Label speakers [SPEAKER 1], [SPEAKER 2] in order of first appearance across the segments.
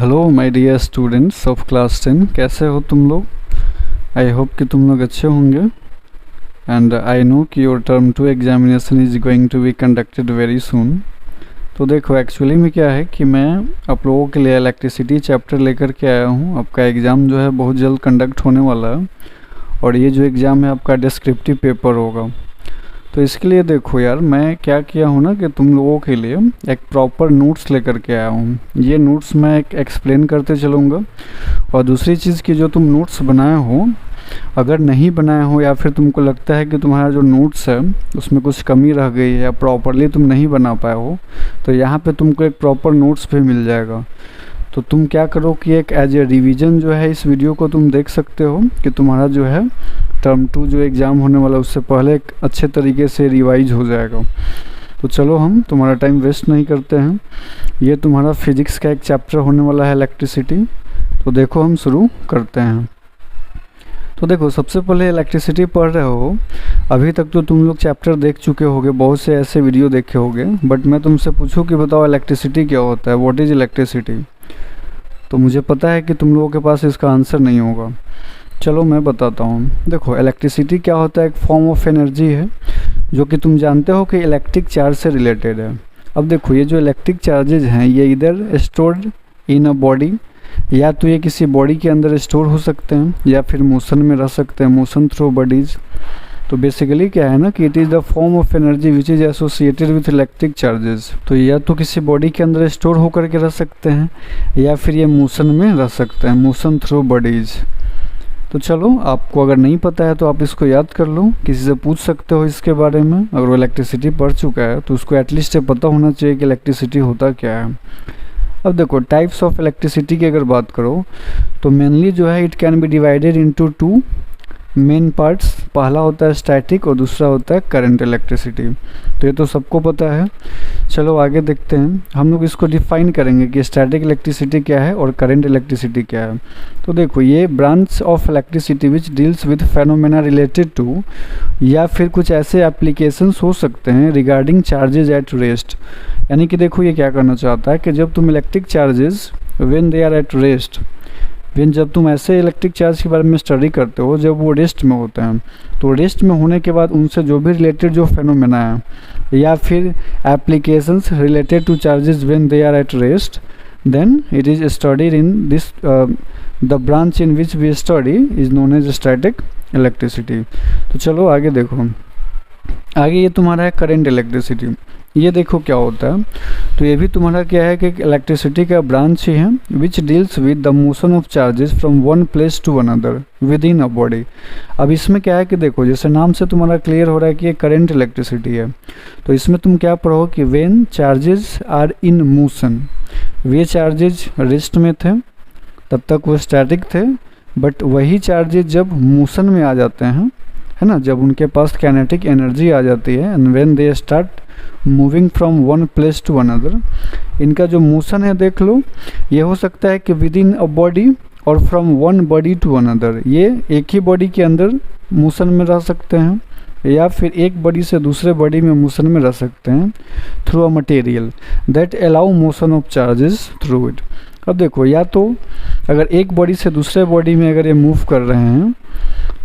[SPEAKER 1] Hello my dear students of class 10, कैसे हो तुम लोग। आई होप कि तुम लोग अच्छे होंगे एंड आई नो कि your term 2 examination is going to be conducted very soon. तो देखो एक्चुअली में क्या है कि मैं आप लोगों के लिए इलेक्ट्रिसिटी चैप्टर लेकर के आया हूँ। आपका एग्ज़ाम जो है बहुत जल्द कंडक्ट होने वाला है और ये जो एग्ज़ाम है आपका डिस्क्रिप्टिव पेपर होगा। तो इसके लिए देखो यार, मैं क्या किया हूँ ना कि तुम लोगों के लिए एक प्रॉपर नोट्स लेकर के आया हूँ। ये नोट्स मैं एक एक्सप्लेन करते चलूँगा। और दूसरी चीज़ कि जो तुम नोट्स बनाए हो, अगर नहीं बनाए हो या फिर तुमको लगता है कि तुम्हारा जो नोट्स है उसमें कुछ कमी रह गई है या प्रॉपरली तुम नहीं बना पाए हो, तो यहाँ पे तुमको एक प्रॉपर नोट्स भी मिल जाएगा। तो तुम क्या करो कि एक एज ए रिवीजन जो है इस वीडियो को तुम देख सकते हो कि तुम्हारा जो है टर्म 2 जो एग्ज़ाम होने वाला उससे पहले एक अच्छे तरीके से रिवाइज हो जाएगा। तो चलो हम तुम्हारा टाइम वेस्ट नहीं करते हैं। ये तुम्हारा फिजिक्स का एक चैप्टर होने वाला है इलेक्ट्रिसिटी। तो देखो हम शुरू करते हैं। तो देखो सबसे पहले इलेक्ट्रिसिटी पढ़ रहे हो, अभी तक तो तुम लोग चैप्टर देख चुके होगे, बहुत से ऐसे वीडियो देखे होंगे, बट मैं तुमसे पूछूं कि बताओ इलेक्ट्रिसिटी क्या होता है, व्हाट इज़ इलेक्ट्रिसिटी। तो मुझे पता है कि तुम लोगों के पास इसका आंसर नहीं होगा। चलो मैं बताता हूँ। देखो इलेक्ट्रिसिटी क्या होता है, एक फॉर्म ऑफ एनर्जी है जो कि तुम जानते हो कि इलेक्ट्रिक चार्ज से रिलेटेड है। अब देखो ये जो इलेक्ट्रिक चार्जेज हैं ये इधर स्टोर्ड इन अ बॉडी, या तो ये किसी बॉडी के अंदर स्टोर हो सकते हैं या फिर मोशन में रह सकते हैं, मोशन थ्रू बॉडीज। तो बेसिकली क्या है ना कि it is the form of energy which is associated with electric charges. तो या तो किसी बॉडी के अंदर स्टोर होकर के रह सकते हैं या फिर ये मोशन में रह सकते हैं, मोशन थ्रू बॉडीज। तो चलो आपको अगर नहीं पता है तो आप इसको याद कर लो, किसी से पूछ सकते हो इसके बारे में। अगर वो इलेक्ट्रिसिटी पढ़ चुका है तो उसको एटलीस्ट पता होना चाहिए कि इलेक्ट्रिसिटी होता क्या है। अब देखो टाइप्स ऑफ इलेक्ट्रिसिटी की अगर बात करो तो मेनली जो है it can be divided into 2 main parts. पहला होता है स्टैटिक और दूसरा होता है करंट इलेक्ट्रिसिटी। तो ये तो सबको पता है। चलो आगे देखते हैं, हम लोग इसको डिफाइन करेंगे कि स्टैटिक इलेक्ट्रिसिटी क्या है और करंट इलेक्ट्रिसिटी क्या है। तो देखो ये branch of electricity which deals with phenomena related to, या फिर कुछ ऐसे एप्लीकेशंस हो सकते हैं रिगार्डिंग चार्जेज एट रेस्ट। यानी कि देखो ये क्या करना चाहता है कि जब तुम electric charges when they are at rest, जब तुम ऐसे इलेक्ट्रिक चार्ज के बारे में स्टडी करते हो जब वो रेस्ट में होते हैं, तो रेस्ट में होने के बाद उनसे जो भी रिलेटेड जो फेनोमेना है या फिर applications related to charges when they are at rest, then it is studied in this the branch in which we study is known as static electricity. तो चलो आगे देखो, आगे ये तुम्हारा है करंट इलेक्ट्रिसिटी। ये देखो क्या होता है, तो ये भी तुम्हारा क्या है कि इलेक्ट्रिसिटी का ब्रांच ही है which deals with the motion of charges from one place to another within a body. अब इसमें क्या है कि देखो जैसे नाम से तुम्हारा क्लियर हो रहा है कि ये करंट इलेक्ट्रिसिटी है, तो इसमें तुम क्या पढ़ो कि when charges are in motion, वे चार्जेज रेस्ट में थे तब तक वो स्टैटिक थे, बट वही चार्जेज जब मोशन में आ जाते हैं, है ना, जब उनके पास काइनेटिक एनर्जी आ जाती है and when they start moving from one place to another, इनका जो मोशन है देख लो, ये हो सकता है कि विद इन अ बॉडी और from one body to another, ये एक ही बॉडी के अंदर मोशन में रह सकते हैं या फिर एक बॉडी से दूसरे बॉडी में मोशन में रह सकते हैं through a material that allow motion of charges through it. अब देखो या तो अगर एक बॉडी से दूसरे बॉडी में अगर ये मूव कर रहे हैं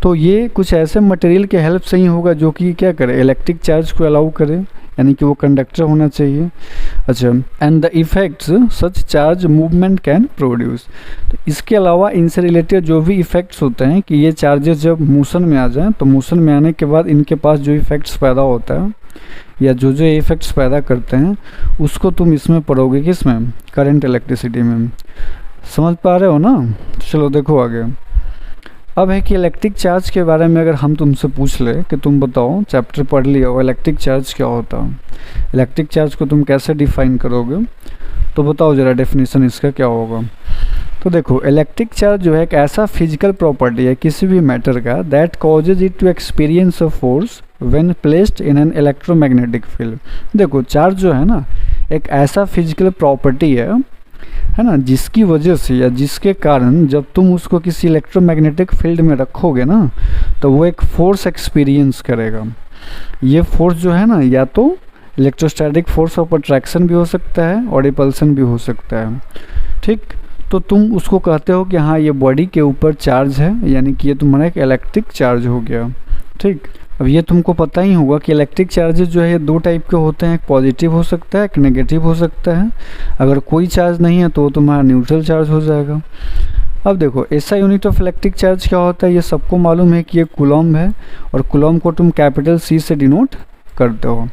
[SPEAKER 1] तो ये कुछ ऐसे मटेरियल के हेल्प से ही होगा जो कि क्या करे, इलेक्ट्रिक चार्ज को अलाउ करे, यानी कि वो कंडक्टर होना चाहिए। अच्छा, and the effects such charge movement can produce. तो इसके अलावा इनसे रिलेटेड जो भी इफेक्ट्स होते हैं कि ये चार्जेस जब मोशन में आ जाएं तो मोशन में आने के बाद इनके पास जो इफेक्ट्स पैदा होता है या जो जो इफेक्ट्स पैदा करते हैं उसको तुम इसमें पढ़ोगे, किसमें, करंट इलेक्ट्रिसिटी में। समझ पा रहे हो ना। चलो देखो आगे। अब है कि इलेक्ट्रिक चार्ज के बारे में अगर हम तुमसे पूछ ले कि तुम बताओ, चैप्टर पढ़ लिया हो, इलेक्ट्रिक चार्ज क्या होता है, इलेक्ट्रिक चार्ज को तुम कैसे डिफाइन करोगे, तो बताओ ज़रा डेफिनेशन इसका क्या होगा। तो देखो इलेक्ट्रिक चार्ज जो है एक ऐसा फिजिकल प्रॉपर्टी है किसी भी मैटर का that causes it to experience a force when placed in an electromagnetic field. देखो चार्ज जो है ना एक ऐसा फिजिकल प्रॉपर्टी है ना, जिसकी वजह से या जिसके कारण जब तुम उसको किसी इलेक्ट्रोमैग्नेटिक फील्ड में रखोगे ना तो वो एक फोर्स एक्सपीरियंस करेगा। ये फोर्स जो है ना या तो इलेक्ट्रोस्टैटिक फोर्स ऑफ अट्रैक्शन भी हो सकता है और रिपल्सन भी हो सकता है। ठीक, तो तुम उसको कहते हो कि हाँ ये बॉडी के ऊपर चार्ज है, यानी कि ये तुम्हारा एक इलेक्ट्रिक चार्ज हो गया। ठीक, अब ये तुमको पता ही होगा कि इलेक्ट्रिक चार्जेस जो है ये दो टाइप के होते हैं, एक पॉजिटिव हो सकता है, एक नेगेटिव हो सकता है। अगर कोई चार्ज नहीं है तो तुम्हारा न्यूट्रल चार्ज हो जाएगा। अब देखो ऐसा यूनिट ऑफ इलेक्ट्रिक चार्ज क्या होता है, ये सबको मालूम है कि ये कूलम है, और कूलम को तुम कैपिटल C से डिनोट करते हो।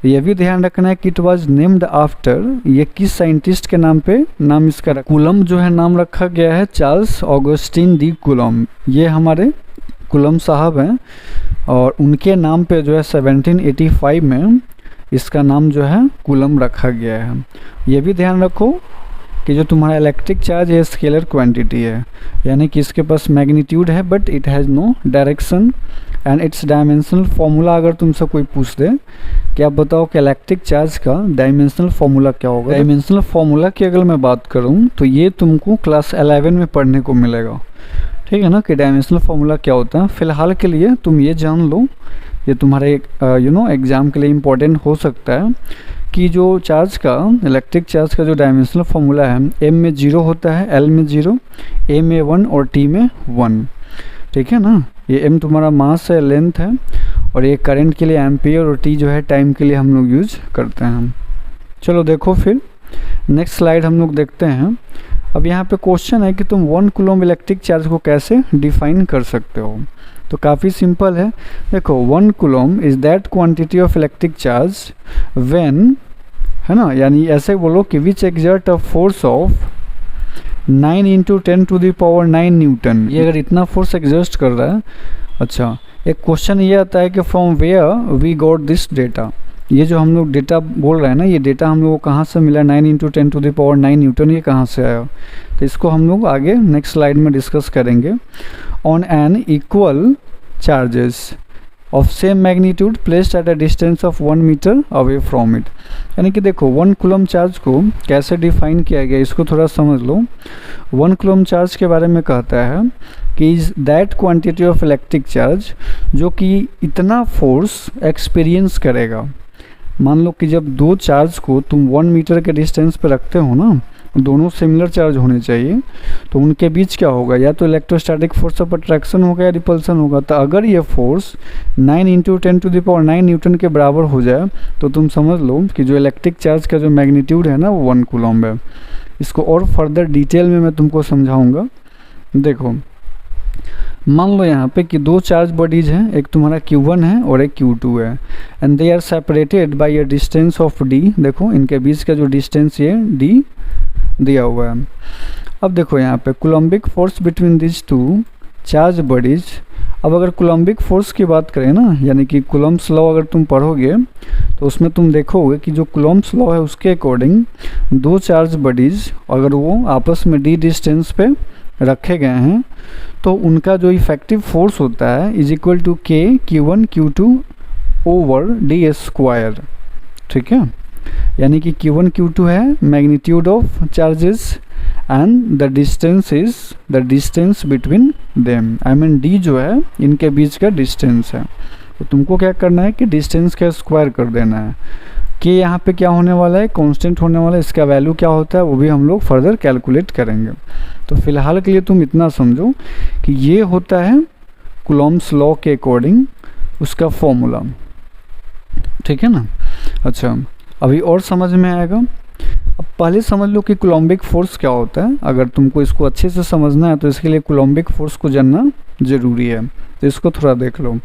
[SPEAKER 1] ये भी ध्यान रखना है कि इट वाज नेम्ड आफ्टर, ये किस साइंटिस्ट के नाम पे नाम इसका कूलम जो है नाम रखा गया है, चार्ल्स ऑगस्टीन डी कूलम। ये हमारे कूलम साहब हैं और उनके नाम पे जो है 1785 में इसका नाम जो है कूलम रखा गया है। ये भी ध्यान रखो कि जो तुम्हारा इलेक्ट्रिक चार्ज है स्केलर क्वांटिटी है, यानी कि इसके पास मैग्नीट्यूड है but it has no direction and its dimensional formula. अगर तुमसे कोई पूछ दे कि आप बताओ कि इलेक्ट्रिक चार्ज का डायमेंशनल फार्मूला क्या होगा, डायमेंशनल फार्मूला की अगर मैं बात करूं तो ये तुमको क्लास 11 में पढ़ने को मिलेगा। ठीक है ना, कि डायमेंशनल फार्मूला क्या होता है। फिलहाल के लिए तुम ये जान लो, ये तुम्हारे एग्ज़ाम के लिए इम्पोर्टेंट हो सकता है कि जो चार्ज का इलेक्ट्रिक चार्ज का जो डायमेंशनल फार्मूला है, M में 0 होता है, L में 0, A में 1 और T में 1। ठीक है ना, ये M तुम्हारा मास है, लेंथ है, और ये करंट के लिए एम्पियर, और T जो है टाइम के लिए हम लोग यूज करते हैं। चलो देखो फिर नेक्स्ट स्लाइड हम लोग देखते हैं। अब यहाँ पे क्वेश्चन है कि तुम 1 कूलम इलेक्ट्रिक चार्ज को कैसे डिफाइन कर सकते हो। तो काफ़ी सिंपल है, देखो 1 coulomb is that quantity of electric charge when, है ना, यानी ऐसे बोलो कि which exert a force of 9 × 10⁹ newton. ये अगर इतना फोर्स एग्जर्ट कर रहा है। अच्छा, एक क्वेश्चन ये आता है कि from where we got this data. ये जो हम लोग डेटा बोल रहे हैं ना, ये डेटा हम लोग को कहाँ से मिला, 9 × 10⁹ न्यूटन, ये कहाँ से आया। तो इसको हम लोग आगे नेक्स्ट स्लाइड में डिस्कस करेंगे। On an equal charges of same magnitude placed at a distance of 1 metre away from it. यानी कि देखो 1 कूलम चार्ज को कैसे डिफाइन किया गया, इसको थोड़ा समझ लो। 1 कूलम चार्ज के बारे में कहता है कि is that quantity of electric charge जो कि इतना फोर्स एक्सपीरियंस करेगा। मान लो कि जब दो चार्ज को तुम 1 मीटर के डिस्टेंस पे रखते हो ना, दोनों सिमिलर चार्ज होने चाहिए, तो उनके बीच क्या होगा, या तो इलेक्ट्रोस्टैटिक फोर्स ऑफ अट्रैक्शन होगा या रिपल्सन होगा। तो अगर ये फोर्स 9 × 10⁹ न्यूटन के बराबर हो जाए तो तुम समझ लो कि जो इलेक्ट्रिक चार्ज का जो मैग्नीट्यूड है ना वो 1 कूलम है। इसको और फर्दर डिटेल में मैं तुमको समझाऊंगा। देखो मान लो यहाँ पे कि दो चार्ज बॉडीज हैं, एक तुम्हारा Q1 है और एक Q2 है, and they are separated by a distance of D। देखो इनके बीच का जो डिस्टेंस ये D दिया हुआ है। अब देखो यहाँ पे coulombic force between this two charge bodies. अब अगर कूलम्बिक फोर्स की बात करें ना, यानी कि कूलम्ब्स लॉ अगर तुम पढ़ोगे तो उसमें तुम देखोगे कि जो कूलम्ब्स लॉ है उसके अकॉर्डिंग दो चार्ज बॉडीज अगर वो आपस में D डिस्टेंस पे रखे गए हैं तो उनका जो इफेक्टिव फोर्स होता है is equal to K Q1 Q2 over D²। ठीक है, यानी कि Q1 Q2 है magnitude of charges and the distance is the distance between them. I mean D जो है इनके बीच का डिस्टेंस है। तो तुमको क्या करना है कि डिस्टेंस का स्क्वायर कर देना है। कि यहाँ पे क्या होने वाला है, कांस्टेंट होने वाला है, इसका वैल्यू क्या होता है वो भी हम लोग फर्दर कैलकुलेट करेंगे। तो फिलहाल के लिए तुम इतना समझो कि ये होता है कूलम्ब्स लॉ के अकॉर्डिंग उसका फॉर्मूला। ठीक है ना। अच्छा, अभी और समझ में आएगा। अब पहले समझ लो कि कूलम्बिक फोर्स क्या होता है। अगर तुमको इसको अच्छे से समझना है तो इसके लिए कूलम्बिक फोर्स को जानना ज़रूरी है। तो इसको थोड़ा देख लो।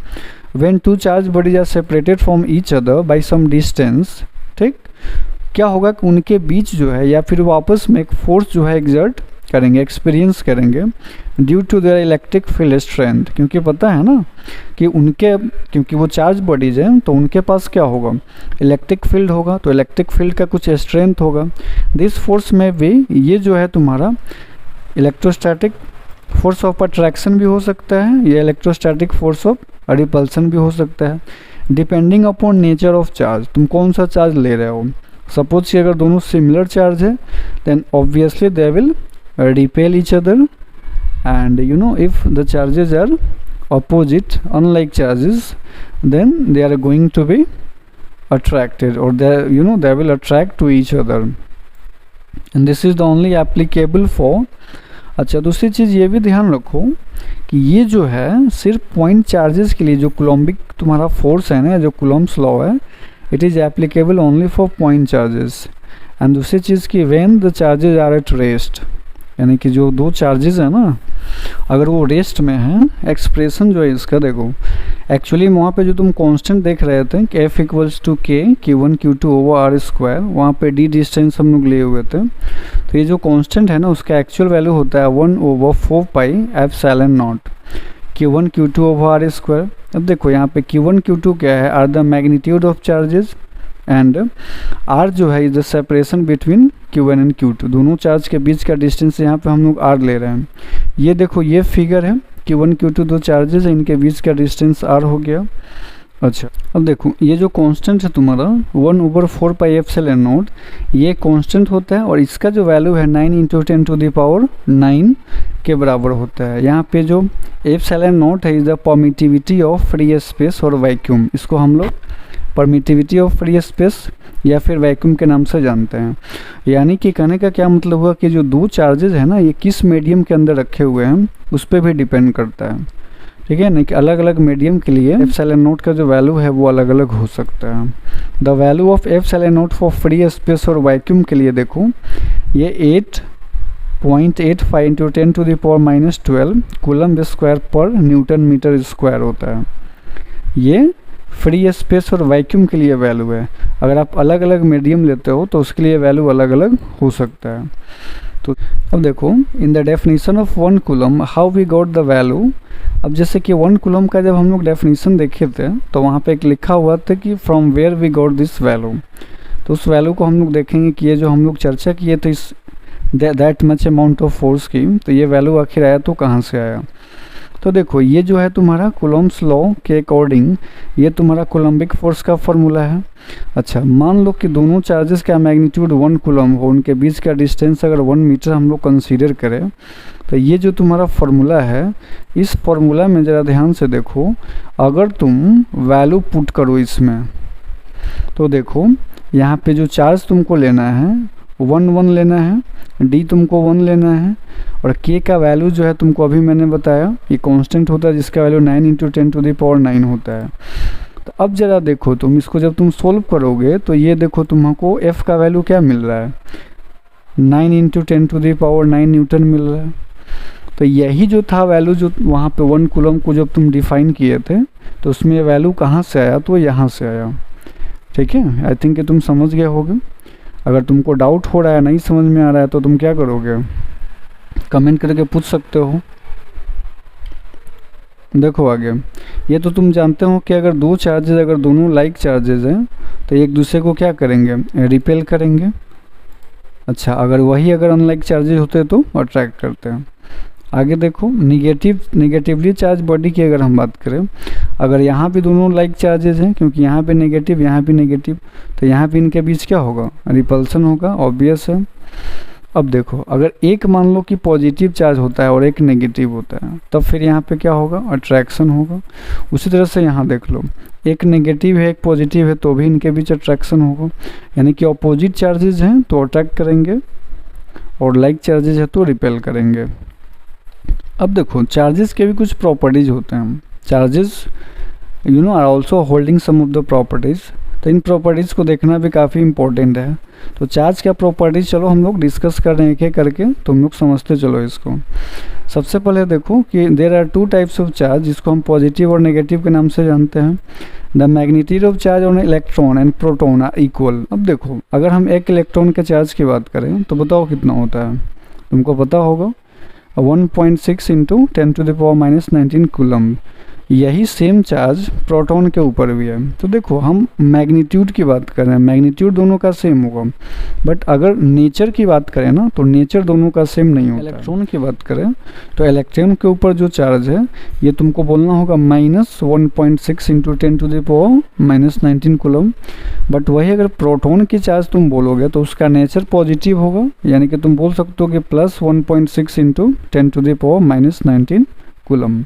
[SPEAKER 1] When two charge bodies are separated from each other by some distance, ठीक, क्या होगा कि उनके बीच जो है या फिर वो आपस में एक फोर्स जो है एग्जर्ट करेंगे, एक्सपीरियंस करेंगे due to their electric field strength. क्योंकि पता है ना कि क्योंकि वो चार्ज बॉडीज हैं तो उनके पास क्या होगा, इलेक्ट्रिक फील्ड होगा, तो इलेक्ट्रिक फील्ड का कुछ स्ट्रेंथ होगा। दिस फोर्स में भी ये जो है तुम्हारा इलेक्ट्रोस्टैटिक फोर्स ऑफ अट्रैक्शन भी हो सकता है, या इलेक्ट्रोस्टैटिक फोर्स ऑफ रिपल्सन भी हो सकता है, depending upon nature of charge. तुम कौन सा चार्ज ले रहे हो। सपोज कि अगर दोनों सिमिलर चार्ज है then obviously they will repel each other, and you know if the charges are opposite unlike charges then they are going to be attracted or they will attract to each other. And this is the only applicable for. अच्छा, दूसरी चीज़ ये भी ध्यान रखो कि ये जो है सिर्फ पॉइंट चार्जेस के लिए, जो कूलम्बिक तुम्हारा फोर्स है ना, जो कूलम्ब्स लॉ है, it is applicable only for point charges. And दूसरी चीज़ की when the charges are at rest, यानी कि जो दो चार्जेस है ना, अगर वो रेस्ट में है, एक्सप्रेशन जो है इसका देखो, एक्चुअली वहाँ पे जो तुम कांस्टेंट देख रहे थे कि एफ इक्वल्स टू के Q1 Q2 over R square, वहाँ पे डी डिस्टेंस हम लोग लिए हुए थे, तो ये जो कांस्टेंट है ना उसका एक्चुअल वैल्यू होता है 1/4 pi epsilon naught Q1 Q2 over R square. अब देखो यहाँ पे Q1 Q2 क्या है, are the magnitude of charges, and R जो है is the separation between Q1 and Q2, दोनों चार्ज के बीच का डिस्टेंस यहाँ पे हम लोग R ले रहे हैं। ये देखो ये फिगर है, Q1 Q2 दो चार्जेस है, इनके बीच का डिस्टेंस R हो गया। अच्छा, अब देखो ये जो कांस्टेंट है तुम्हारा 1/4 पाई एप्सिलॉन नॉट, ये कांस्टेंट होता है और इसका जो वैल्यू है 9 × 10⁹ के बराबर होता है। यहाँ पे जो एप्सिलॉन नॉट है is the permittivity of free space और वैक्यूम, इसको हम लोग परमिटिविटी ऑफ फ्री स्पेस या फिर वैक्यूम के नाम से जानते हैं। यानी कि कहने का क्या मतलब हुआ कि जो दो चार्जेस है ना, ये किस मीडियम के अंदर रखे हुए हैं उस पर भी डिपेंड करता है, ठीक है ना, कि अलग अलग मीडियम के लिए एप्सिलॉन नॉट का जो वैल्यू है वो अलग अलग हो सकता है। The value of epsilon not for free space और वैक्यूम के लिए देखो, ये 8.85 × 10⁻12 कूलम्ब स्क्वायर पर न्यूटन मीटर स्क्वायर होता है। ये फ्री स्पेस और वैक्यूम के लिए वैल्यू है। अगर आप अलग अलग मीडियम लेते हो तो उसके लिए वैल्यू अलग अलग हो सकता है। तो अब देखो, in the definition of 1 coulomb how we got the value. अब जैसे कि 1 कूलम का जब हम लोग डेफिनेशन देखे थे तो वहाँ पे एक लिखा हुआ था कि from where we got this value, तो उस वैल्यू को हम लोग देखेंगे कि ये जो हम लोग चर्चा किए थे इस that much amount of force की, तो ये वैल्यू आखिर आया तो कहाँ से आया। तो देखो ये जो है तुम्हारा कूलम्ब्स लॉ के अकॉर्डिंग ये तुम्हारा कूलम्बिक फोर्स का फॉर्मूला है। अच्छा, मान लो कि दोनों चार्जेस का मैग्नीट्यूड 1 कूलम हो, उनके बीच का डिस्टेंस अगर 1 मीटर हम लोग कंसीडर करें, तो ये जो तुम्हारा फॉर्मूला है, इस फॉर्मूला में ज़रा ध्यान से देखो, अगर तुम वैल्यू पुट करो इसमें, तो देखो यहाँ पे जो चार्ज तुमको लेना है 1 लेना है, डी तुमको 1 लेना है, और के का वैल्यू जो है तुमको अभी मैंने बताया ये कांस्टेंट होता है जिसका वैल्यू 9 × 10⁻9 होता है। तो अब ज़रा देखो तुम इसको जब तुम सोल्व करोगे तो ये देखो तुमको एफ़ का वैल्यू क्या मिल रहा है, 9 × 10⁻9 न्यूटन मिल रहा है। तो यही जो था वैल्यू जो वहाँ पे 1 कूलम को जब तुम डिफाइन किए थे तो उसमें ये वैल्यू कहाँ से आया, तो यहाँ से आया। ठीक है, आई थिंक कि तुम समझ गए होगे। अगर तुमको डाउट हो रहा है, नहीं समझ में आ रहा है, तो तुम क्या करोगे, कमेंट करके पूछ सकते हो। देखो आगे, ये तो तुम जानते हो कि अगर दो चार्जेस अगर दोनों लाइक चार्जेस हैं तो एक दूसरे को क्या करेंगे, रिपेल करेंगे। अच्छा, अगर अनलाइक चार्जेस होते तो अट्रैक्ट करते हैं। आगे देखो, निगेटिवली चार्ज बॉडी की अगर हम बात करें, अगर यहाँ पे दोनों लाइक चार्जेस हैं, क्योंकि यहाँ पे नेगेटिव यहाँ पे नेगेटिव, तो यहाँ पे इनके बीच क्या होगा, रिपल्सन होगा, ऑब्वियस है। अब देखो, अगर एक मान लो कि पॉजिटिव चार्ज होता है और एक नेगेटिव होता है, तब फिर यहाँ पे क्या होगा, अट्रैक्शन होगा। उसी तरह से यहाँ देख लो, एक नेगेटिव है एक पॉजिटिव है तो भी इनके बीच अट्रैक्शन होगा, यानी कि अपोजिट चार्जेस हैं तो अट्रैक्ट करेंगे और लाइक चार्जेस है तो रिपेल करेंगे। अब देखो, चार्जेस के भी कुछ प्रॉपर्टीज होते हैं। Charges are also holding some of the properties, तो इन प्रॉपर्टीज़ को देखना भी काफ़ी इंपॉर्टेंट है। तो चार्ज क्या प्रॉपर्टीज चलो हम लोग डिस्कस कर रहे हैं एक एक करके, तुम लोग समझते चलो इसको। सबसे पहले देखो कि there are 2 types of charge, जिसको हम पॉजिटिव और नेगेटिव के नाम से जानते हैं। The magnitude of charge on electron and proton are equal. अब देखो, अगर हम एक इलेक्ट्रॉन के चार्ज की बात करें तो बताओ कितना होता है, तुमको पता होगा 1.6 × 10⁻19 कूलम्ब। यही सेम चार्ज प्रोटॉन के ऊपर भी है। तो देखो, हम मैग्नीट्यूड की बात कर रहे हैं, मैग्नीट्यूड दोनों का सेम होगा, बट अगर नेचर की बात करें ना तो नेचर दोनों का सेम नहीं होता। इलेक्ट्रॉन की बात करें तो इलेक्ट्रॉन के ऊपर जो चार्ज है ये तुमको बोलना होगा -1.6 × 10⁻19 कूलम्ब। बट वही अगर प्रोटॉन की चार्ज तुम बोलोगे तो उसका नेचर पॉजिटिव होगा, यानी कि तुम बोल सकते हो कि +1.6 × 10⁻19 कूलम्ब।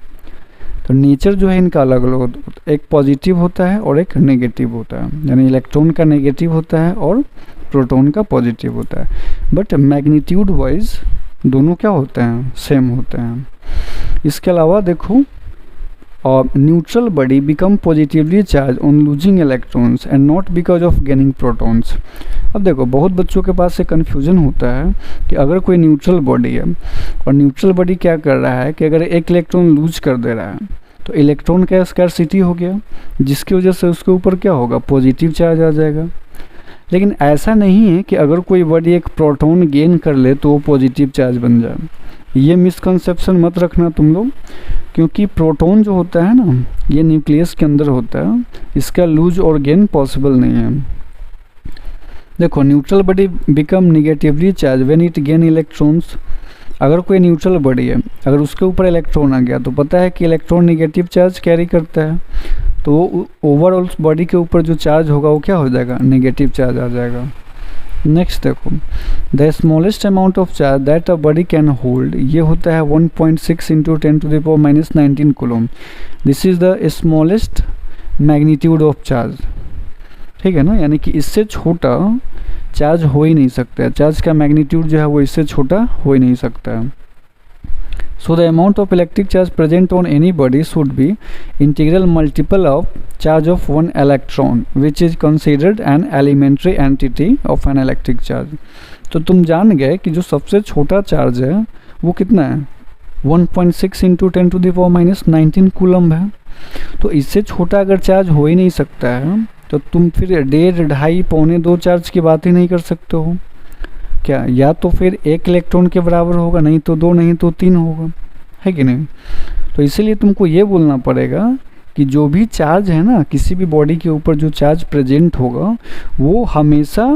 [SPEAKER 1] तो नेचर जो है इनका अलग अलग होता है, एक पॉजिटिव होता है और एक नेगेटिव होता है, यानी इलेक्ट्रॉन का नेगेटिव होता है और प्रोटॉन का पॉजिटिव होता है, बट मैग्नीट्यूड वाइज दोनों क्या होते हैं, सेम होते हैं। इसके अलावा देखो, neutral body become positively charge on losing electrons and not because of gaining protons. अब देखो, बहुत बच्चों के पास से कन्फ्यूजन होता है कि अगर कोई न्यूट्रल बॉडी है और न्यूट्रल बॉडी क्या कर रहा है कि अगर एक इलेक्ट्रॉन लूज कर दे रहा है तो इलेक्ट्रॉन का स्कैरसिटी हो गया, जिसकी वजह से उसके ऊपर क्या होगा, पॉजिटिव चार्ज आ जाएगा। लेकिन ऐसा नहीं है कि अगर कोई बॉडी एक प्रोटॉन गेन कर ले तो वो पॉजिटिव चार्ज बन जाए। ये मिसकंसेप्शन मत रखना तुम लोग, क्योंकि प्रोटॉन जो होता है ना, ये न्यूक्लियस के अंदर होता है, इसका लूज और गेन पॉसिबल नहीं है। देखो, neutral body become negatively charge when it gain electrons. अगर कोई न्यूट्रल बॉडी है, अगर उसके ऊपर इलेक्ट्रॉन आ गया तो पता है कि इलेक्ट्रॉन निगेटिव चार्ज कैरी करता है, तो ओवरऑल बॉडी के ऊपर जो चार्ज होगा वो क्या हो जाएगा, नेगेटिव चार्ज आ जाएगा। नेक्स्ट देखो, the smallest amount of charge that a body can hold, ये होता है 1.6 into 10⁻⁻19 coulomb. This is the smallest magnitude of charge, ठीक है ना, यानी कि इससे छोटा चार्ज हो ही नहीं सकता है। चार्ज का मैग्नीट्यूड जो है वो इससे छोटा हो ही नहीं सकता है। So the amount of electric charge present on any body should be integral multiple of charge of one electron which is considered an elementary entity of an electric charge. तो तुम जान गए कि जो सबसे छोटा चार्ज है वो कितना है, 1.6 इंटू 10⁻⁻19 कूलम है। तो इससे छोटा अगर चार्ज हो ही नहीं सकता है तो तुम फिर 1.5, 2.5, 2.25 चार्ज की बात ही नहीं कर सकते हो क्या। या तो फिर 1 इलेक्ट्रॉन के बराबर होगा, नहीं तो 2, नहीं तो 3 होगा, है कि नहीं। तो इसीलिए तुमको ये बोलना पड़ेगा कि जो भी चार्ज है ना, किसी भी बॉडी के ऊपर जो चार्ज प्रेजेंट होगा वो हमेशा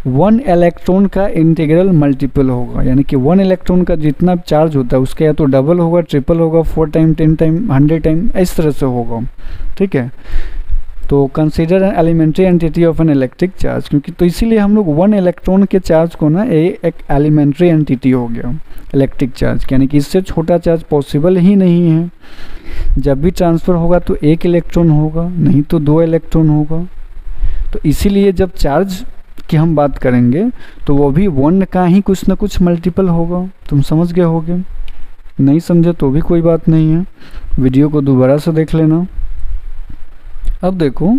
[SPEAKER 1] 1 इलेक्ट्रॉन का इंटीग्रल मल्टीपल होगा। यानी कि 1 इलेक्ट्रॉन का जितना चार्ज होता है उसका या तो डबल होगा, ट्रिपल होगा, 4 टाइम, 10 टाइम, 100 टाइम, इस तरह से होगा, ठीक है। तो consider an elementary entity of an electric charge, क्योंकि तो इसीलिए हम लोग 1 इलेक्ट्रॉन के चार्ज को ना एक एलिमेंट्री एंटिटी हो गया इलेक्ट्रिक चार्ज, यानी कि इससे छोटा चार्ज पॉसिबल ही नहीं है। जब भी ट्रांसफ़र होगा तो 1 इलेक्ट्रॉन होगा, नहीं तो 2 इलेक्ट्रॉन होगा। तो इसीलिए जब चार्ज की हम बात करेंगे तो वो भी 1 का ही कुछ ना कुछ मल्टीपल होगा। तुम समझ गए होगे, नहीं समझे तो भी कोई बात नहीं है, वीडियो को दोबारा से देख लेना। अब देखो,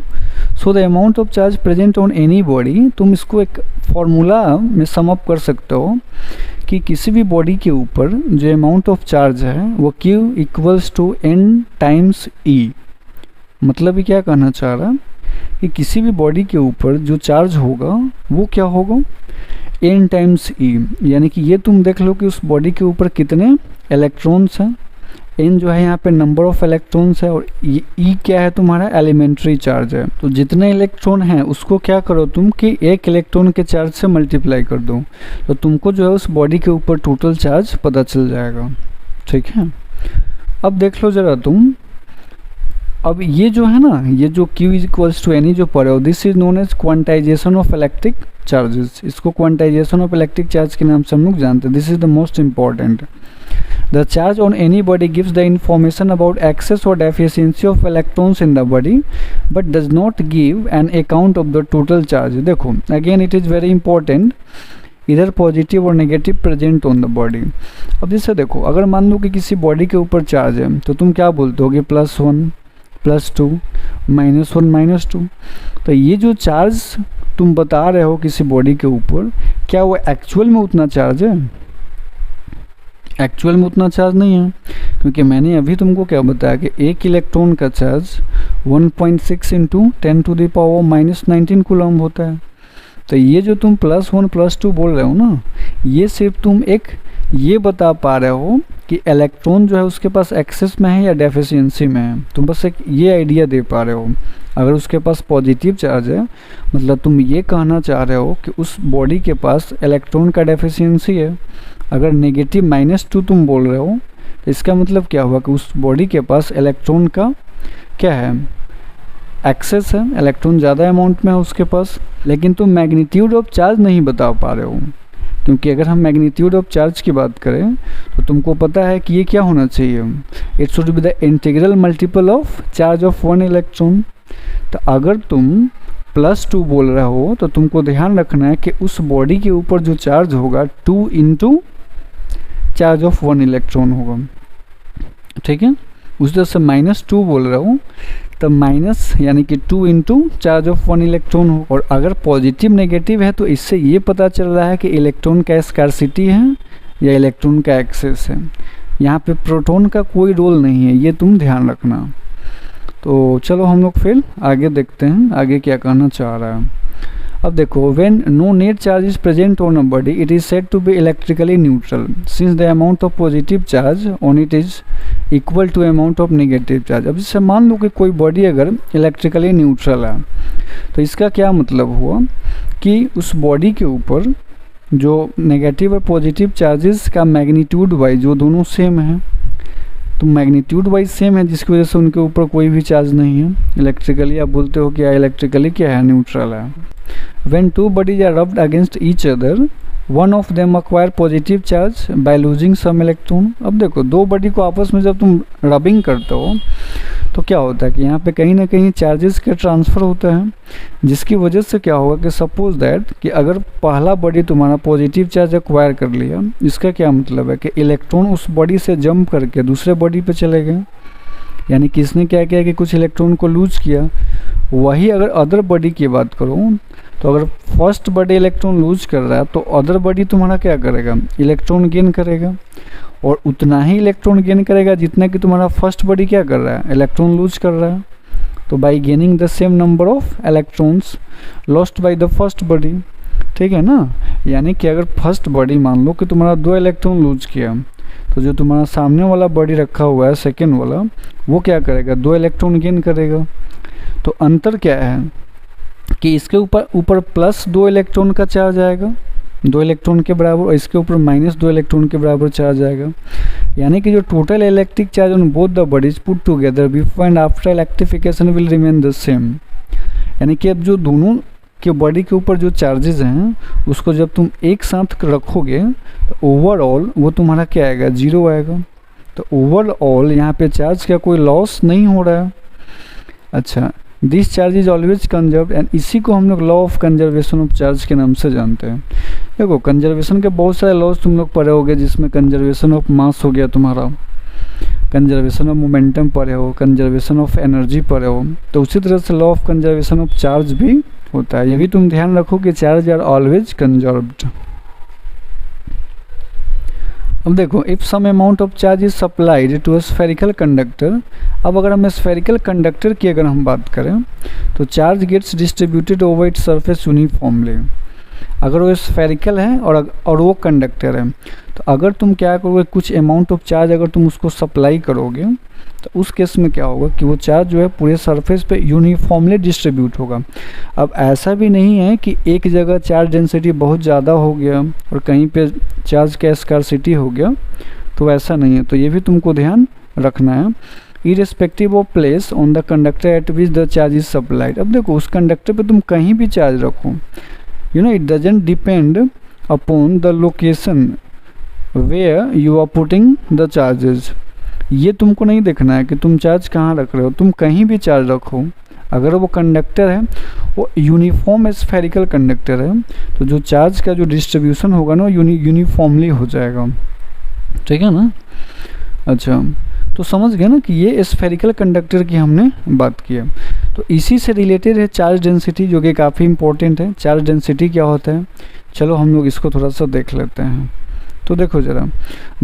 [SPEAKER 1] सो the amount of charge present on any body, तुम इसको एक फॉर्मूला में सम अप कर सकते हो कि किसी भी बॉडी के ऊपर जो अमाउंट ऑफ चार्ज है वो Q equals to N times E। मतलब ये क्या कहना चाह रहा है कि किसी भी बॉडी के ऊपर जो चार्ज होगा वो क्या होगा, N टाइम्स E। यानी कि ये तुम देख लो कि उस बॉडी के ऊपर कितने इलेक्ट्रॉन्स हैं, N जो है यहाँ पे नंबर ऑफ इलेक्ट्रॉन्स है, और E क्या है, तुम्हारा एलिमेंट्री चार्ज है। तो जितने इलेक्ट्रॉन हैं उसको क्या करो तुम कि 1 इलेक्ट्रॉन के चार्ज से मल्टीप्लाई कर दो, तो तुमको जो है उस बॉडी के ऊपर टोटल चार्ज पता चल जाएगा, ठीक है। अब देख लो ज़रा तुम, अब ये जो है ना, ये जो Q इक्वल्स टू N जो पढ़े हो, this is known as quantization of electric charges. इसको क्वांटाइजेशन ऑफ इलेक्ट्रिक चार्ज के नाम से हम लोग जानते हैं। This is the most important. The charge on any body gives the information about excess or deficiency of electrons in the body, but does not give an account of the total charge. देखो, again it is very important, इधर positive और negative present on the body. अब जैसे देखो, अगर मान लो कि किसी बॉडी के ऊपर चार्ज है तो तुम क्या बोलते होगे, +1, +2, -1, -2। तो ये जो चार्ज तुम बता रहे हो किसी बॉडी के ऊपर, क्या वो एक्चुअल में उतना चार्ज है? एक्चुअल में उतना चार्ज नहीं है, क्योंकि मैंने अभी तुमको क्या बताया कि 1 इलेक्ट्रॉन का चार्ज 1.6 इंटू 10⁻⁻19 कूलम होता है। तो ये जो तुम +1, +2 बोल रहे हो ना, ये सिर्फ तुम एक ये बता पा रहे हो कि इलेक्ट्रॉन जो है उसके पास एक्सेस में है या डेफिशिएंसी में है। तुम बस एक ये आइडिया दे पा रहे हो। अगर उसके पास पॉजिटिव चार्ज है, मतलब तुम ये कहना चाह रहे हो कि उस बॉडी के पास इलेक्ट्रॉन का डेफिशिएंसी है। अगर नेगेटिव -2 तुम बोल रहे हो तो इसका मतलब क्या हुआ कि उस बॉडी के पास इलेक्ट्रॉन का क्या है, एक्सेस है, इलेक्ट्रॉन ज़्यादा अमाउंट में है उसके पास। लेकिन तुम मैग्नीट्यूड ऑफ चार्ज नहीं बता पा रहे हो, क्योंकि अगर हम मैग्नीट्यूड ऑफ चार्ज की बात करें तो तुमको पता है कि ये क्या होना चाहिए, it should be the integral multiple of charge of 1 electron. तो अगर तुम +2 बोल रहा हो तो तुमको ध्यान रखना है कि उस बॉडी के ऊपर जो चार्ज होगा 2 इंटू चार्ज ऑफ 1 इलेक्ट्रॉन होगा, ठीक है। उस तरह से -2 बोल रहा हूँ तब माइनस यानी कि 2 इंटू चार्ज ऑफ 1 इलेक्ट्रॉन हो। और अगर पॉजिटिव नेगेटिव है तो इससे ये पता चल रहा है कि इलेक्ट्रॉन का स्कार्सिटी है या इलेक्ट्रॉन का एक्सेस है। यहाँ पे प्रोटॉन का कोई रोल नहीं है, ये तुम ध्यान रखना। तो चलो हम लोग फिर आगे देखते हैं आगे क्या कहना चाह रहा है। अब देखो, when no net charge is present on a body it is said to be electrically neutral since the amount of positive charge on it is equal to amount of negative charge. अब जैसे मान लो कि कोई body अगर electrically neutral है तो इसका क्या मतलब हुआ कि उस बॉडी के ऊपर जो नेगेटिव और पॉजिटिव चार्जेस का मैग्नीट्यूड वाइज जो दोनों सेम है, तो मैग्नीट्यूड वाइज सेम है जिसकी वजह से उनके ऊपर कोई भी चार्ज नहीं है। इलेक्ट्रिकली आप बोलते हो कि इलेक्ट्रिकली क्या है, न्यूट्रल है। When two bodies are rubbed against each other, one of them acquire positive charge by losing some electron। अब देखो, दो बॉडी को आपस में जब तुम रबिंग करते हो तो क्या होता है कि यहाँ पे कहीं ना कहीं चार्जेस का ट्रांसफ़र होता है, जिसकी वजह से क्या होगा कि सपोज दैट कि अगर पहला बॉडी तुम्हारा पॉजिटिव चार्ज एक्वायर कर लिया, इसका क्या मतलब है कि इलेक्ट्रॉन उस बॉडी से जंप करके दूसरे बॉडी पे चले गए, यानी किसने क्या किया कि कुछ इलेक्ट्रॉन को लूज किया। वही अगर अदर बॉडी की बात करूँ तो अगर फर्स्ट बॉडी इलेक्ट्रॉन लूज कर रहा है तो अदर बॉडी तुम्हारा क्या करेगा, इलेक्ट्रॉन गेन करेगा, और उतना ही इलेक्ट्रॉन गेन करेगा जितना कि तुम्हारा फर्स्ट बॉडी क्या कर रहा है, इलेक्ट्रॉन लूज कर रहा है। तो by gaining the same number of electrons lost by the first body, ठीक है ना। यानी कि अगर फर्स्ट बॉडी मान लो कि तुम्हारा 2 इलेक्ट्रॉन लूज किया तो जो तुम्हारा सामने वाला बॉडी रखा हुआ है सेकेंड वाला, वो क्या करेगा, 2 इलेक्ट्रॉन गेन करेगा। तो अंतर क्या है कि इसके ऊपर +2 इलेक्ट्रॉन का चार्ज आएगा 2 इलेक्ट्रॉन के बराबर, और इसके ऊपर -2 इलेक्ट्रॉन के बराबर चार्ज आएगा। यानी कि जो total electric charge on both the bodies put together before and after electrification will remain the same. यानी कि अब जो दोनों के बॉडी के ऊपर जो चार्जेस हैं उसको जब तुम एक साथ रखोगे तो ओवरऑल वो तुम्हारा क्या आएगा, 0 आएगा। तो ओवरऑल यहाँ पे चार्ज का कोई लॉस नहीं हो रहा है। अच्छा, this charge is always conserve, and इसी को हम लोग law of conservation of charge के नाम से जानते हैं। देखो, कंजर्वेशन के बहुत सारे लॉज तुम लोग पढ़े होगे, जिसमें कंजर्वेशन ऑफ मास हो गया तुम्हारा, कंजर्वेशन ऑफ मोमेंटम पढ़े हो, कंजर्वेशन ऑफ एनर्जी पढ़े हो। तो उसी तरह से law of conservation of charge भी होता है। ये भी तुम ध्यान रखो कि चार्ज आर ऑलवेज कंजर्व्ड। अब देखो, if some amount of charge is supplied to a spherical conductor. अब अगर हम स्फेरिकल कंडक्टर की अगर हम बात करें तो charge gets distributed over its surface uniformly. अगर वो स्फेरिकल है और वो कंडक्टर है तो अगर तुम क्या करोगे, कुछ अमाउंट ऑफ चार्ज अगर तुम उसको सप्लाई करोगे तो उस केस में क्या होगा कि वो चार्ज जो है पूरे सरफेस पे यूनिफॉर्मली डिस्ट्रीब्यूट होगा। अब ऐसा भी नहीं है कि एक जगह चार्ज डेंसिटी बहुत ज़्यादा हो गया और कहीं पे चार्ज का स्कार्सिटी हो गया, तो ऐसा नहीं है। तो ये भी तुमको ध्यान रखना है, irrespective of place on the conductor at which the charge is supplied. अब देखो, उस कंडक्टर पे तुम कहीं भी चार्ज रखो, you know, it doesn't depend upon the location where you are putting the charges. ये तुमको नहीं देखना है कि तुम चार्ज कहाँ रख रहे हो, तुम कहीं भी चार्ज रखो, अगर वो कंडक्टर है वो यूनिफॉर्म स्फेरिकल कंडक्टर है तो जो चार्ज का जो डिस्ट्रीब्यूशन होगा ना यूनिफॉर्मली हो जाएगा, ठीक है ना। अच्छा, तो समझ गए ना कि ये स्फेरिकल कंडक्टर की हमने बात की है। तो इसी से रिलेटेड है चार्ज डेंसिटी, जो कि काफ़ी इंपॉर्टेंट है। चार्ज डेंसिटी क्या होता है, चलो हम लोग इसको थोड़ा सा देख लेते हैं। तो देखो जरा,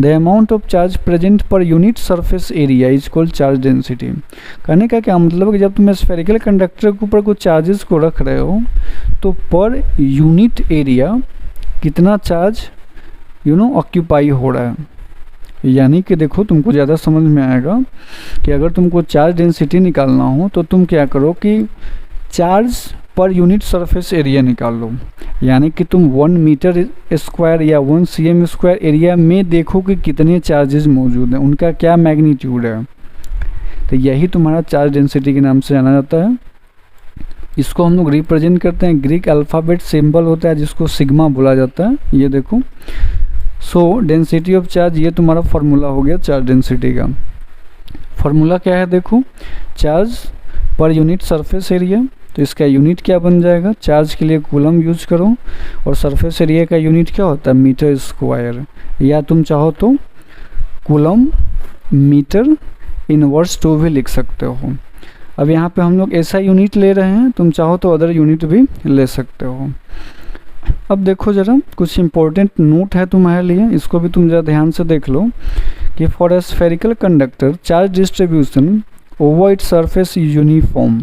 [SPEAKER 1] the amount of charge present per unit surface area is called charge density. कहने का क्या मतलब है कि जब तुम स्फेरिकल कंडक्टर के ऊपर कुछ चार्जेस को रख रहे हो तो पर यूनिट एरिया कितना चार्ज ऑक्यूपाई हो रहा है। यानी कि देखो, तुमको ज़्यादा समझ में आएगा कि अगर तुमको चार्ज डेंसिटी निकालना हो तो तुम क्या करो कि charge per unit surface area निकाल लो। यानी कि तुम 1 मीटर स्क्वायर या 1 cm स्क्वायर एरिया में देखो कि कितने चार्जेस मौजूद हैं, उनका क्या मैग्नीट्यूड है। तो यही तुम्हारा चार्ज डेंसिटी के नाम से जाना जाता है। इसको हम लोग रिप्रेजेंट करते हैं, ग्रीक अल्फ़ाबेट सिंबल होता है जिसको सिग्मा बोला जाता है। ये देखो, सो डेंसिटी ऑफ चार्ज, ये तुम्हारा फार्मूला हो गया चार्ज डेंसिटी का। फार्मूला क्या है देखो, charge per unit surface area तो इसका यूनिट क्या बन जाएगा, चार्ज के लिए कूलम यूज करो, और सरफेस एरिया का यूनिट क्या होता है, मीटर स्क्वायर, या तुम चाहो तो कूलम मीटर इनवर्स टू भी लिख सकते हो। अब यहाँ पे हम लोग ऐसा यूनिट ले रहे हैं, तुम चाहो तो अदर यूनिट भी ले सकते हो। अब देखो ज़रा कुछ इंपॉर्टेंट नोट है तुम्हारे लिए, इसको भी तुम ज़रा ध्यान से देख लो कि for a spherical conductor charge distribution over its surface uniform.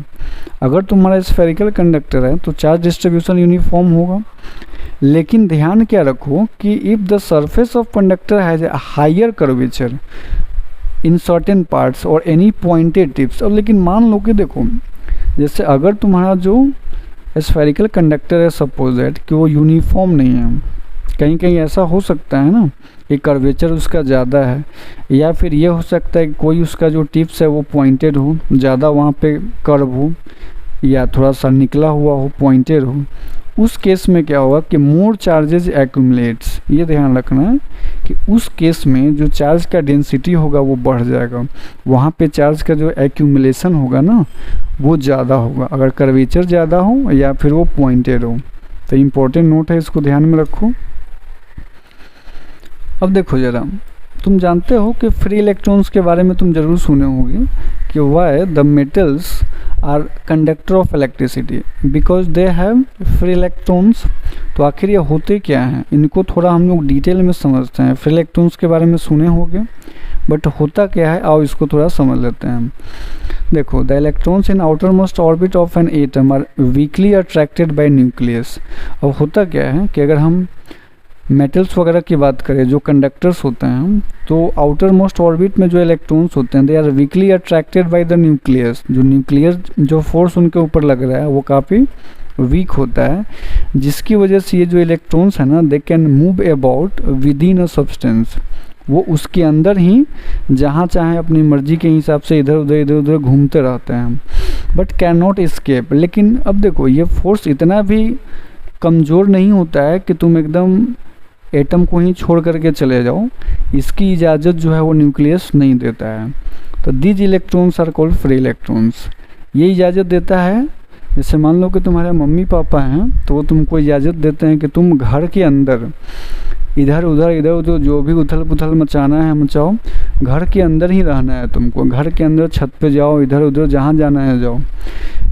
[SPEAKER 1] अगर तुम्हारा स्फेरिकल कंडक्टर है तो चार्ज डिस्ट्रीब्यूशन यूनिफॉर्म होगा, लेकिन ध्यान क्या रखो कि if the surface of conductor has a higher curvature in certain parts और एनी पॉइंटेड टिप्स। अब लेकिन मान लो कि देखो, जैसे अगर तुम्हारा जो स्फेरिकल कंडक्टर है सपोज दैट कि वो यूनिफॉर्म नहीं है, कहीं कहीं ऐसा हो सकता है ना कि कर्वेचर उसका ज़्यादा है, या फिर ये हो सकता है कि कोई उसका जो टिप्स है वो पॉइंटेड हो, ज़्यादा वहाँ पे कर्व हो, या थोड़ा सा निकला हुआ हो, पॉइंटेड हो। उस केस में क्या होगा कि मोर चार्जेज एक्यूमुलेट्स। ये ध्यान रखना है कि उस केस में जो चार्ज का डेंसिटी होगा वो बढ़ जाएगा, वहाँ पे चार्ज का जो एक्यूमुलेशन होगा ना वो ज़्यादा होगा, अगर कर्वेचर ज़्यादा हो या फिर वो पॉइंटेड हो। तो इम्पोर्टेंट नोट है, इसको ध्यान में रखो। अब देखो ज़रा, तुम जानते हो कि फ्री इलेक्ट्रॉन्स के बारे में तुम ज़रूर सुने होंगे कि why the metals are conductor of electricity, because they have free electrons. तो आखिर ये होते क्या हैं, इनको थोड़ा हम लोग डिटेल में समझते हैं। फ्री इलेक्ट्रॉन्स के बारे में सुने होंगे, बट होता क्या है आओ इसको थोड़ा समझ लेते हैं। देखो, the electrons in outermost orbit of an atom are weakly attracted by nucleus. अब होता क्या है कि अगर हम मेटल्स वगैरह की बात करें, जो कंडक्टर्स होते हैं, तो आउटर मोस्ट ऑर्बिट में जो इलेक्ट्रॉन्स होते हैं they are weakly attracted by the nucleus. जो न्यूक्लियर जो फोर्स उनके ऊपर लग रहा है वो काफ़ी वीक होता है, जिसकी वजह से ये जो इलेक्ट्रॉन्स है ना they can move about with in a substance. वो उसके अंदर ही जहाँ चाहे अपनी मर्जी के हिसाब से इधर उधर घूमते रहते हैं, बट कैन नॉट एस्केप। लेकिन अब देखो, ये फोर्स इतना भी कमज़ोर नहीं होता है कि तुम एकदम एटम को ही छोड़ करके चले जाओ, इसकी इजाज़त जो है वो न्यूक्लियस नहीं देता है। तो these electrons are called free electrons. ये इजाज़त देता है, जैसे मान लो कि तुम्हारे मम्मी पापा हैं तो वो तुमको इजाज़त देते हैं कि तुम घर के अंदर इधर उधर जो भी उथल पुथल मचाना है मचाओ, घर के अंदर ही रहना है तुमको, घर के अंदर छत पे जाओ, इधर उधर जहाँ जाना है जाओ।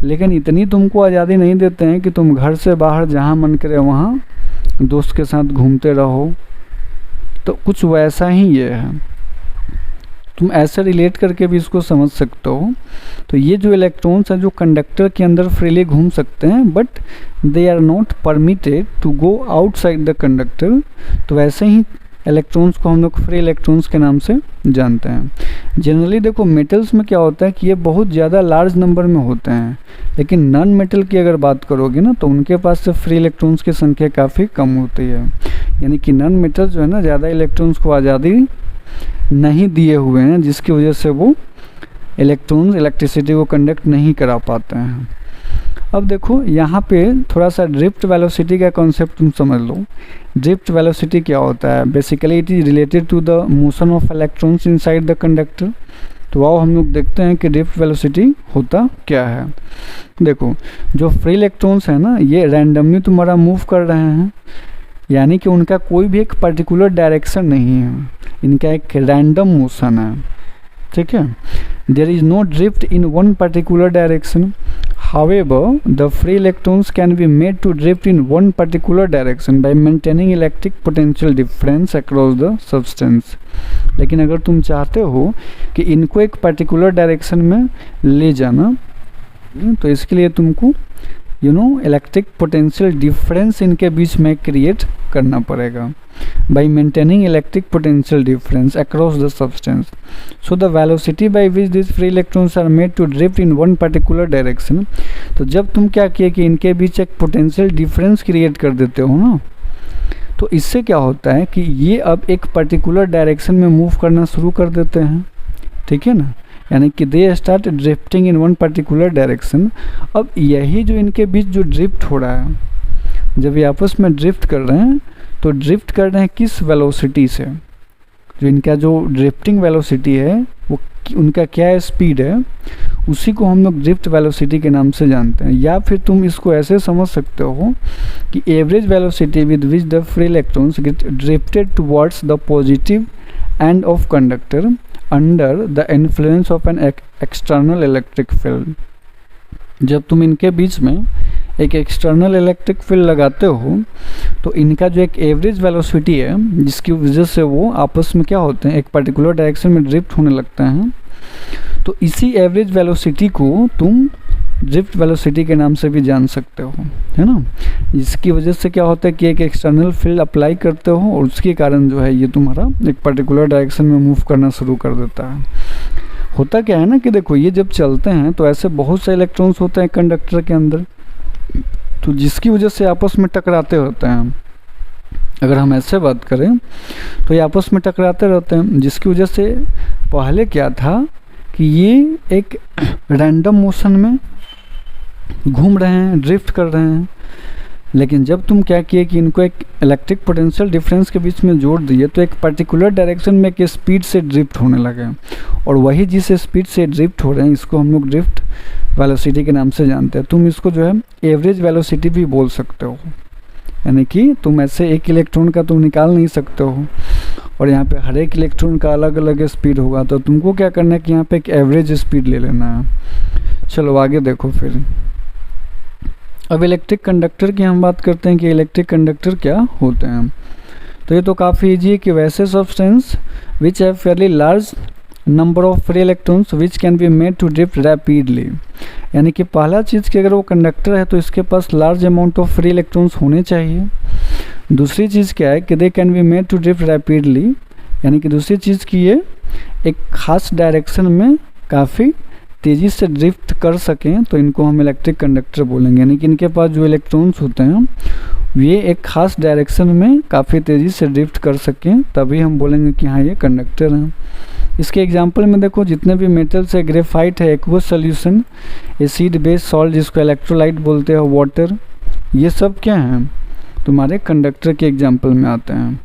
[SPEAKER 1] लेकिन इतनी तुमको आज़ादी नहीं देते हैं कि तुम घर से बाहर जहाँ मन करे वहाँ दोस्त के साथ घूमते रहो। तो कुछ वैसा ही ये है, तुम ऐसे रिलेट करके भी इसको समझ सकते हो। तो ये जो इलेक्ट्रॉन्स हैं जो कंडक्टर के अंदर फ्रीली घूम सकते हैं, but they are not permitted to go outside the conductor. तो वैसे ही इलेक्ट्रॉन्स को हम लोग फ्री इलेक्ट्रॉन्स के नाम से जानते हैं। जनरली देखो, मेटल्स में क्या होता है कि ये बहुत ज़्यादा लार्ज नंबर में होते हैं, लेकिन नॉन मेटल की अगर बात करोगे ना तो उनके पास से फ्री इलेक्ट्रॉन्स की संख्या काफ़ी कम होती है। यानी कि नॉन मेटल जो है ना ज़्यादा इलेक्ट्रॉन्स को आज़ादी नहीं दिए हुए हैं, जिसकी वजह से वो इलेक्ट्रॉन्स इलेक्ट्रिसिटी को कंडक्ट नहीं करा पाते हैं। अब देखो यहाँ पे थोड़ा सा ड्रिफ्ट वेलोसिटी का कॉन्सेप्ट तुम समझ लो। ड्रिफ्ट वेलोसिटी क्या होता है, basically it is related to the motion of electrons inside the conductor. तो आओ हम लोग देखते हैं कि ड्रिफ्ट वेलोसिटी होता क्या है। देखो, जो फ्री इलेक्ट्रॉन्स है ना ये रैंडमली तुम्हारा मूव कर रहे हैं, यानी कि उनका कोई भी एक पर्टिकुलर डायरेक्शन नहीं है, इनका एक रैंडम मोशन है, ठीक है। There is no drift in one particular direction. However, the free electrons can be made to drift in one particular direction by maintaining electric potential difference across the substance. लेकिन अगर तुम चाहते हो कि इनको एक पर्टिकुलर डायरेक्शन में ले जाना, तो इसके लिए तुमको इलेक्ट्रिक पोटेंशियल डिफरेंस इनके बीच में क्रिएट करना पड़ेगा by maintaining electric potential difference across the substance. So the velocity by which these free electrons are made to drift in one particular direction. तो जब तुम क्या किए कि इनके बीच एक पोटेंशियल डिफरेंस क्रिएट कर देते हो ना, तो इससे क्या होता है कि ये अब एक पर्टिकुलर डायरेक्शन में मूव करना शुरू कर देते हैं, ठीक है ना। यानी कि they start drifting in one particular direction. अब यही जो इनके बीच जो ड्रिफ्ट हो रहा है, जब ये आपस में ड्रिफ्ट कर रहे हैं तो ड्रिफ्ट कर रहे हैं किस वेलोसिटी से, जो इनका जो ड्रिफ्टिंग वेलोसिटी है वो उनका क्या है, स्पीड है, उसी को हम लोग ड्रिफ्ट वेलोसिटी के नाम से जानते हैं। या फिर तुम इसको ऐसे समझ सकते हो कि average velocity with which the free electrons get drifted towards the positive end of conductor under the influence of an external electric field. जब तुम इनके बीच में एक एक्सटर्नल इलेक्ट्रिक फील्ड लगाते हो तो इनका जो एक एवरेज वेलोसिटी है, जिसकी वजह से वो आपस में क्या होते हैं, एक पर्टिकुलर डायरेक्शन में ड्रिफ्ट होने लगते हैं, तो इसी एवरेज वेलोसिटी को तुम ड्रिफ्ट वेलोसिटी के नाम से भी जान सकते हो, है ना। जिसकी वजह से क्या होता है कि एक एक्सटर्नल फील्ड अप्लाई करते हो और उसके कारण जो है ये तुम्हारा एक पर्टिकुलर डायरेक्शन में मूव करना शुरू कर देता है। होता क्या है ना कि देखो, ये जब चलते हैं तो ऐसे बहुत से इलेक्ट्रॉन्स होते हैं कंडक्टर के अंदर, तो जिसकी वजह से आपस में टकराते होते हैं। अगर हम ऐसे बात करें तो ये आपस में टकराते रहते हैं, जिसकी वजह से पहले क्या था कि ये एक रैंडम मोशन में घूम रहे हैं, ड्रिफ्ट कर रहे हैं। लेकिन जब तुम क्या किए कि इनको एक इलेक्ट्रिक पोटेंशियल डिफरेंस के बीच में जोड़ दिए तो एक पर्टिकुलर डायरेक्शन में एक स्पीड से ड्रिफ्ट होने लगे, और वही जिस स्पीड से ड्रिफ्ट हो रहे हैं इसको हम लोग ड्रिफ्ट वेलोसिटी के नाम से जानते हैं। तुम इसको जो है एवरेज वेलोसिटी भी बोल सकते हो, यानी कि तुम ऐसे एक इलेक्ट्रॉन का तुम निकाल नहीं सकते हो और यहाँ पे हर एक इलेक्ट्रॉन का अलग अलग स्पीड होगा, तो तुमको क्या करना है कि यहाँ पे एक एवरेज स्पीड ले लेना है। चलो आगे देखो फिर। अब इलेक्ट्रिक कंडक्टर की हम बात करते हैं कि इलेक्ट्रिक कंडक्टर क्या होते हैं। तो ये तो काफ़ी ईजी है कि वैसे substance which have fairly large number of free electrons which can be made to drift rapidly. यानी कि पहला चीज़ कि अगर वो कंडक्टर है तो इसके पास large amount of free electrons होने चाहिए। दूसरी चीज़ क्या है कि they can be made to drift rapidly, यानी कि दूसरी चीज़ की ये एक खास डायरेक्शन में काफ़ी तेज़ी से ड्रिफ्ट कर सकें, तो इनको हम इलेक्ट्रिक कंडक्टर बोलेंगे। यानी कि इनके पास जो इलेक्ट्रॉन्स होते हैं ये एक खास डायरेक्शन में काफ़ी तेज़ी से ड्रिफ्ट कर सकें, तभी हम बोलेंगे कि हाँ ये कंडक्टर हैं। इसके एग्जांपल में देखो, जितने भी मेटल्स है, ग्रेफाइट है, aqueous solution, acid base salt जिसको इलेक्ट्रोलाइट बोलते हैं, वाटर, ये सब क्या हैं तुम्हारे कंडक्टर के एग्जाम्पल में आते हैं।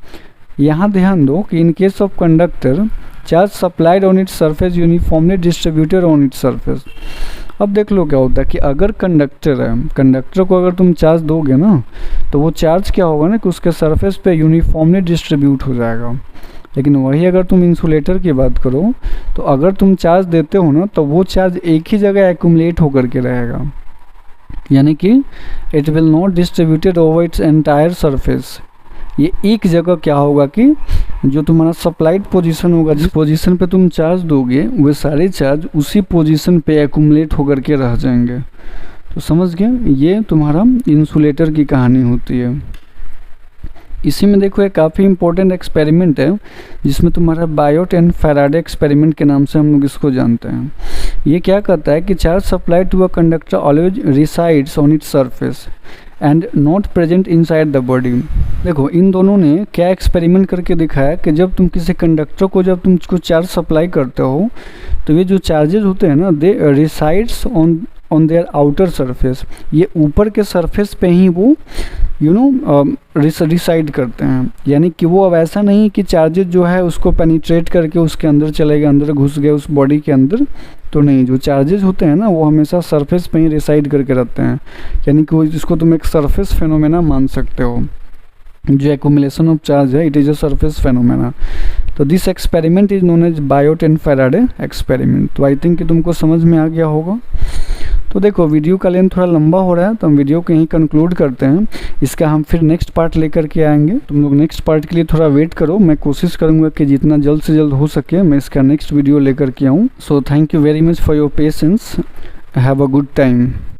[SPEAKER 1] यहाँ ध्यान दो कि in case of conductor charge supplied on its surface uniformly distributed on its surface. अब देख लो क्या होता है कि अगर कंडक्टर है, कंडक्टर को अगर तुम चार्ज दोगे ना तो वो चार्ज क्या होगा ना कि उसके सरफेस पे यूनिफॉर्मली डिस्ट्रीब्यूट हो जाएगा। लेकिन वही अगर तुम इंसुलेटर की बात करो तो अगर तुम चार्ज देते हो ना तो वो चार्ज एक ही जगह एक्यूमुलेट होकर के रहेगा, यानी कि it will not distributed over its entire surface. ये एक जगह क्या होगा कि जो तुम्हारा सप्लाइड पोजीशन होगा, जिस पोजीशन पे तुम चार्ज दोगे वो सारे चार्ज उसी पोजीशन पे एक्यूमुलेट होकर के रह जाएंगे। तो समझ गए, ये तुम्हारा इंसुलेटर की कहानी होती है। इसी में देखो एक काफ़ी इंपॉर्टेंट एक्सपेरिमेंट है जिसमें तुम्हारा बायोट एंड फैराडे एक्सपेरिमेंट के नाम से हम लोग इसको जानते हैं। ये क्या कहता है कि charge supply to a conductor always resides on its surface and not present inside the body. देखो इन दोनों ने क्या एक्सपेरिमेंट करके दिखाया कि जब तुम किसी कंडक्टर को जब तुम उसको चार्ज सप्लाई करते हो तो ये जो चार्जेस होते हैं ना they resides on their outer surface, ये ऊपर के सरफेस पे ही वो रिसाइड करते हैं। यानी कि वो अब ऐसा नहीं कि चार्जेस जो है उसको पेनिट्रेट करके उसके अंदर चले गए, अंदर घुस गए उस बॉडी के अंदर, तो नहीं, जो चार्जेस होते हैं ना वो हमेशा सरफेस पे ही रिसाइड करके रहते हैं। यानी कि वो जिसको तुम एक सरफेस फेनोमेना मान सकते हो, जो एक्यूमुलेशन ऑफ चार्ज है, it is a surface phenomena. तो this experiment is known as Biot and Faraday experiment. तो आई थिंक कि तुमको समझ में आ गया होगा। तो देखो वीडियो का लेंथ थोड़ा लंबा हो रहा है तो हम वीडियो को यहीं कंक्लूड करते हैं। इसका हम फिर नेक्स्ट पार्ट लेकर के आएंगे। तुम लोग नेक्स्ट पार्ट के लिए थोड़ा वेट करो, मैं कोशिश करूंगा कि जितना जल्द से जल्द हो सके मैं इसका नेक्स्ट वीडियो लेकर के आऊँ। So thank you very much for your patience, have a good time.